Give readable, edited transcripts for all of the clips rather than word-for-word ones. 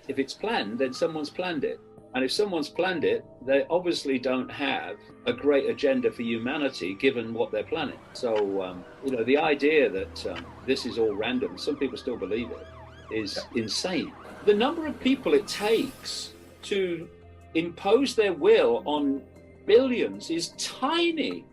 If it's planned, then someone's planned it. And if someone's planned it, they obviously don't have a great agenda for humanity, given what they're planning. So, the idea that this is all random, some people still believe it, is insane. The number of people it takes to impose their will on billions is tiny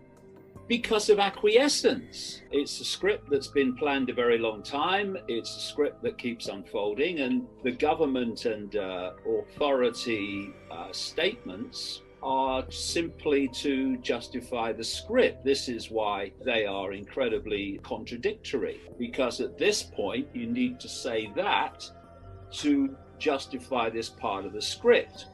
because of acquiescence. It's a script that's been planned a very long time. It's a script that keeps unfolding, and the government and authority statements are simply to justify the script. This is why they are incredibly contradictory, because at this point you need to say that to justify this part of the script.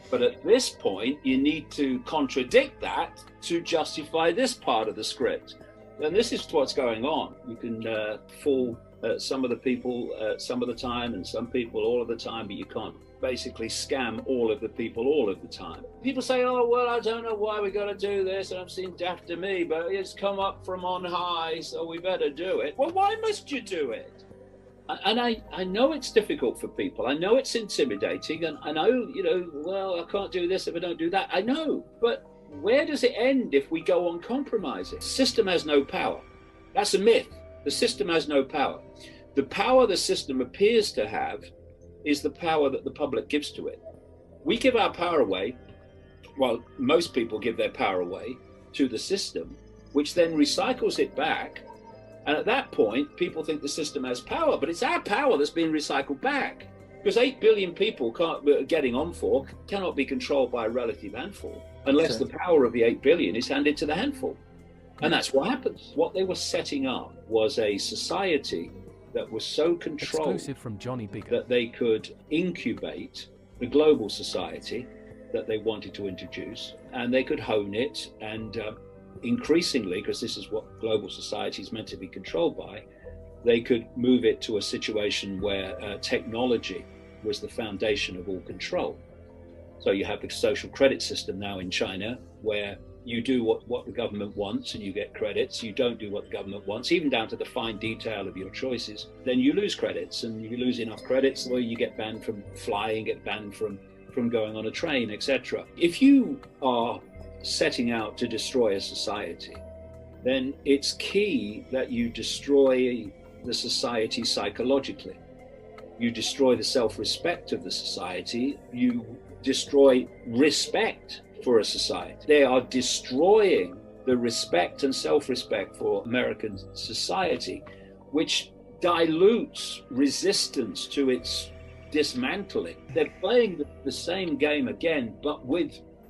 But at this point, you need to contradict that to justify this part of the script. And this is what's going on. You can fool some of the people some of the time and some people all of the time, but you can't basically scam all of the people all of the time. People say, oh, well, I don't know why we got to do this, and I'm seeing daft to me, but it's come up from on high, so we better do it. Well, why must you do it? And I know it's difficult for people. I know it's intimidating. And I know, well, I can't do this if I don't do that. I know. But where does it end if we go on compromising? The system has no power. That's a myth. The system has no power. The power the system appears to have is the power that the public gives to it. We give our power away. Well, most people give their power away to the system, which then recycles it back. And at that point, people think the system has power, but it's our power that's being recycled back. Because 8 billion people getting on for cannot be controlled by a relative handful unless the power of the 8 billion is handed to the handful. And that's what happens. What they were setting up was a society that was so controlled Exclusive from Johnny Bigger. that they could incubate the global society that they wanted to introduce, and they could hone it and increasingly, because this is what global society is meant to be controlled by, they could move it to a situation where technology was the foundation of all control. So you have the social credit system now in China, where you do what the government wants and you get credits. You don't do what the government wants, even down to the fine detail of your choices, then you lose credits, and you lose enough credits or you get banned from flying, get banned from going on a train, etc. If you are setting out to destroy a society, then it's key that you destroy the society psychologically. You destroy the self-respect of the society. You destroy respect for a society. They are destroying the respect and self-respect for American society, which dilutes resistance to its dismantling. They're playing the same game again, but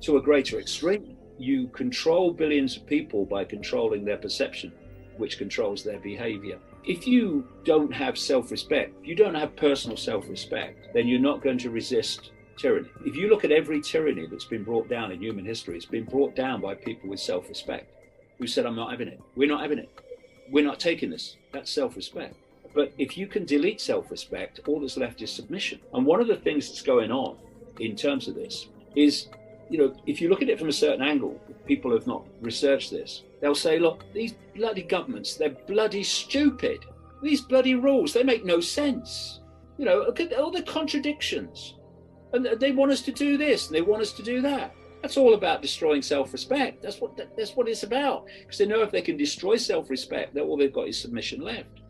to a greater extreme. You control billions of people by controlling their perception, which controls their behavior. If you don't have self-respect, you don't have personal self-respect, then you're not going to resist tyranny. If you look at every tyranny that's been brought down in human history, it's been brought down by people with self-respect who said, I'm not having it. We're not having it. We're not taking this. That's self-respect. But if you can delete self-respect, all that's left is submission. And one of the things that's going on in terms of this is, if you look at it from a certain angle, people have not researched this. They'll say, look, these bloody governments, they're bloody stupid. These bloody rules, they make no sense. Look at all the contradictions. And they want us to do this, and they want us to do that. That's all about destroying self-respect. That's what it's about. Because they know if they can destroy self-respect, that all they've got is submission left.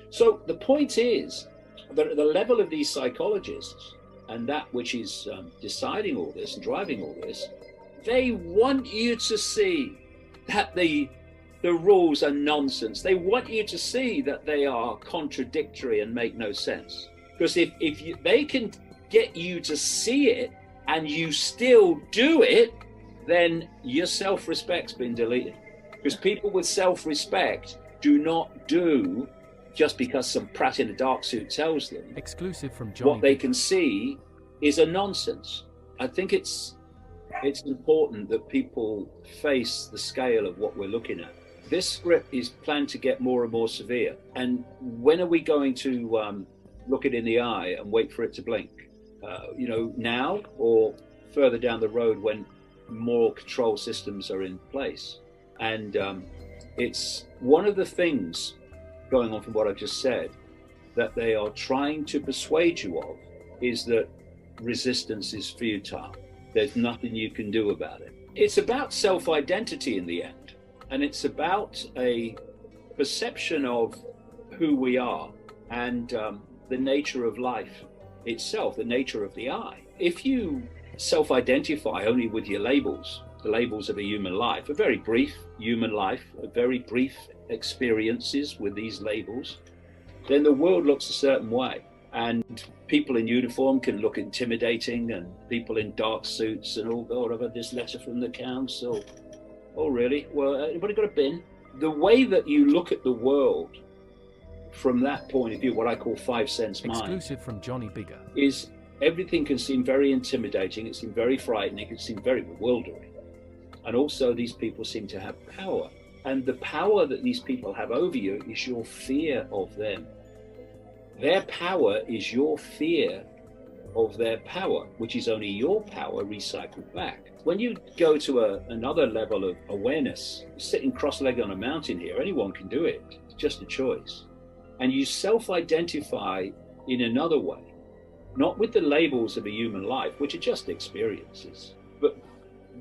So the point is that at the level of these psychologists, and that which is deciding all this and driving all this, they want you to see that the rules are nonsense. They want you to see that they are contradictory and make no sense. Because if they can get you to see it and you still do it, then your self-respect's been deleted. Because people with self-respect do not do just because some prat in a dark suit tells them. Exclusive from Johnny. What they can see is a nonsense. I think it's important that people face the scale of what we're looking at. This script is planned to get more and more severe. And when are we going to look it in the eye and wait for it to blink? Now or further down the road when more control systems are in place? And it's one of the things going on from what I've just said that they are trying to persuade you of is that resistance is futile. There's nothing you can do about it. It's about self-identity in the end, and it's about a perception of who we are and the nature of life itself, the nature of the I. If you self-identify only with your labels, the labels of a human life, a very brief human life, a very brief experiences with these labels, then the world looks a certain way. And people in uniform can look intimidating, and people in dark suits and, oh God, I've had this letter from the council. Oh really? Well, anybody got a bin? The way that you look at the world from that point of view, what I call 5 sense mind. Exclusive from Johnny Bigger. Is everything can seem very intimidating, it seems very frightening, it can seem very bewildering. And also these people seem to have power. And the power that these people have over you is your fear of them. Their power is your fear of their power, which is only your power recycled back. When you go to another level of awareness, sitting cross-legged on a mountain here, anyone can do it. It's just a choice. And you self-identify in another way, not with the labels of a human life, which are just experiences, but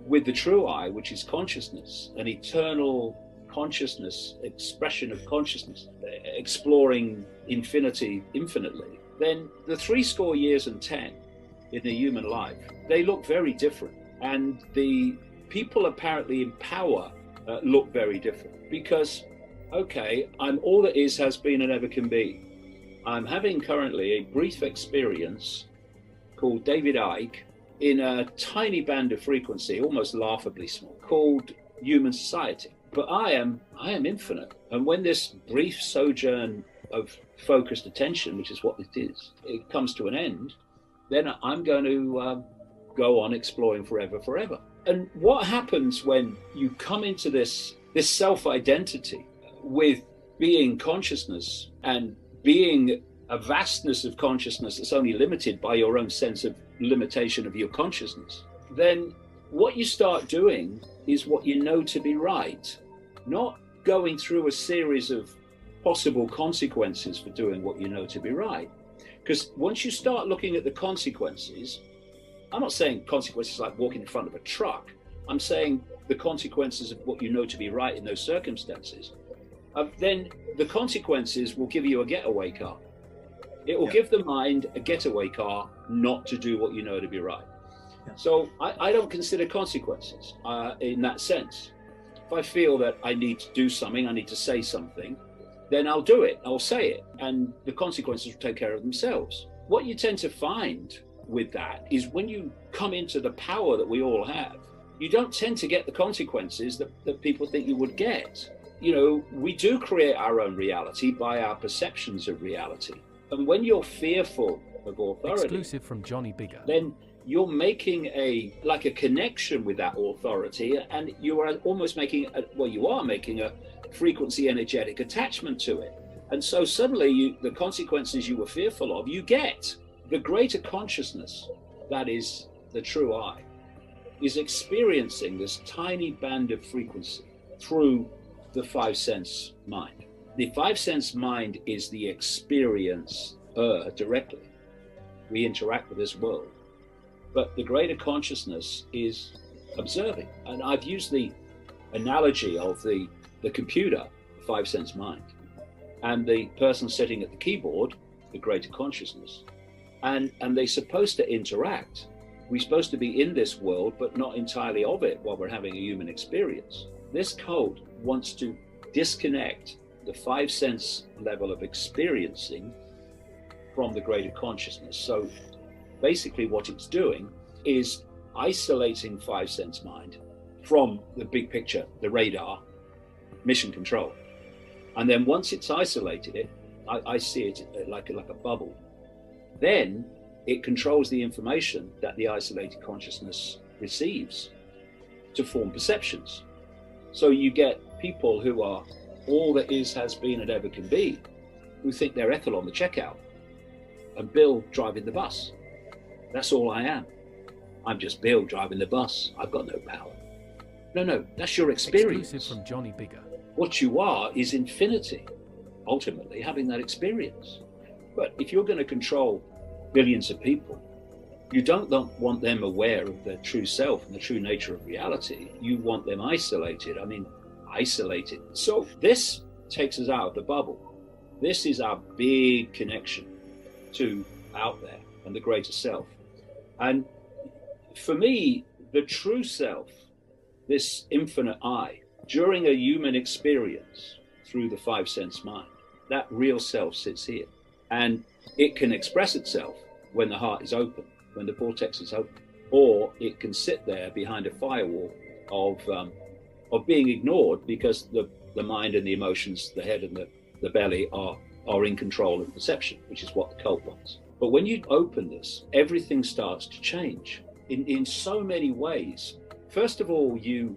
with the true I, which is consciousness, an eternal consciousness, expression of consciousness, exploring infinity infinitely, then the 70 years and 10 in the human life, they look very different. And the people apparently in power look very different because, okay, I'm all that is, has been, and ever can be. I'm having currently a brief experience called David Icke in a tiny band of frequency, almost laughably small, called human society. But I am infinite. And when this brief sojourn of focused attention, which is what it is, it comes to an end, then I'm going to go on exploring forever. And what happens when you come into this self-identity with being consciousness and being a vastness of consciousness that's only limited by your own sense of limitation of your consciousness, then what you start doing is what you know to be right, not going through a series of possible consequences for doing what you know to be right. Because once you start looking at the consequences, I'm not saying consequences like walking in front of a truck, I'm saying the consequences of what you know to be right in those circumstances, then the consequences will give you a getaway car. It will give the mind a getaway car not to do what you know to be right. So I don't consider consequences in that sense. If I feel that I need to do something, I need to say something, then I'll do it, I'll say it, and the consequences will take care of themselves. What you tend to find with that is when you come into the power that we all have, you don't tend to get the consequences that people think you would get. You know, we do create our own reality by our perceptions of reality. And when you're fearful of authority, exclusive from Johnny Bigger, then you're making a connection with that authority, and you are almost making a frequency energetic attachment to it. And so suddenly the consequences you were fearful of, you get. The greater consciousness, that is the true I, is experiencing this tiny band of frequency through the 5 sense mind. The 5 sense mind is the experiencer directly. We interact with this world. But the greater consciousness is observing. And I've used the analogy of the computer, the 5 sense mind, and the person sitting at the keyboard, the greater consciousness. And they're supposed to interact. We're supposed to be in this world, but not entirely of it while we're having a human experience. This code wants to disconnect the 5 sense level of experiencing from the greater consciousness. So basically what it's doing is isolating 5 sense mind from the big picture, the radar, mission control. And then once it's isolated it, I see it like a bubble. Then it controls the information that the isolated consciousness receives to form perceptions. So you get people who are all that is, has been, and ever can be, who think they're Ethel on the checkout and Bill driving the bus. That's all I am. I'm just Bill driving the bus. I've got no power. No, that's your experience. Exclusive from Johnny Bigger. What you are is infinity, ultimately having that experience. But if you're going to control billions of people, You don't want them aware of their true self and the true nature of reality. You want them isolated. I mean, isolated. So this takes us out of the bubble. This is our big connection to out there and the greater self. And for me, the true self, this infinite I, during a human experience through the five sense mind, that real self sits here. And it can express itself when the heart is open, when the cortex is open, or it can sit there behind a firewall of being ignored because the mind and the emotions, the head and the belly are in control of perception, which is what the cult wants. But when you open this, everything starts to change in so many ways. First of all, you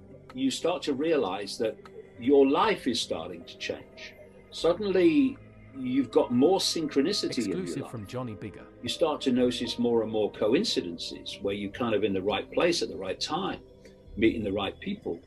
start to realize that your life is starting to change. Suddenly, you've got more synchronicity in your life. Exclusive from Johnny Bigger. You start to notice more and more coincidences where you're kind of in the right place at the right time, meeting the right people.